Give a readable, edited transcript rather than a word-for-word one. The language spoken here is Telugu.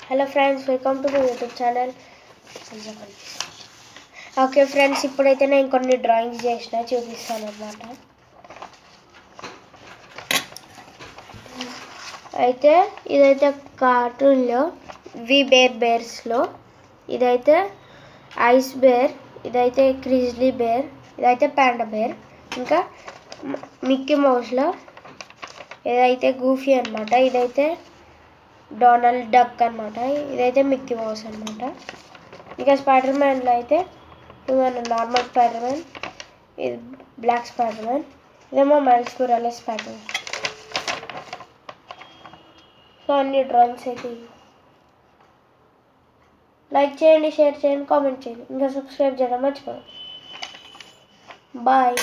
Hello friends, welcome to my YouTube channel. Okay friends, ఇప్పుడైతే నేను కొన్ని డ్రాయింగ్స్ చేసిన చూపిస్తాను అన్నమాట. అయితే ఇదైతే కార్టూన్లో బేర్స్లో ఇదైతే ఐస్ బేర్, ఇదైతే క్రిజ్లీ బేర్, ఇదైతే పాండా బేర్, ఇంకా మిక్కీ మౌస్లో ఇదైతే గూఫీ అనమాట, ఇదైతే డొనాల్డ్ డక్ అనమాట, ఇదైతే మిక్కీ మౌస్ అనమాట. ఇక స్పైడర్ మ్యాన్లో అయితే మన నార్మల్ స్పైడర్ మ్యాన్, ఇది బ్లాక్ స్పైడర్ మ్యాన్, ఇదేమో miles Morales spider man. So అన్ని డ్రాయింగ్స్ అయితే లైక్ చేయండి, షేర్ చేయండి, కామెంట్ చేయండి, ఇంకా సబ్స్క్రైబ్ చేయడం మర్చిపోండి. బాయ్.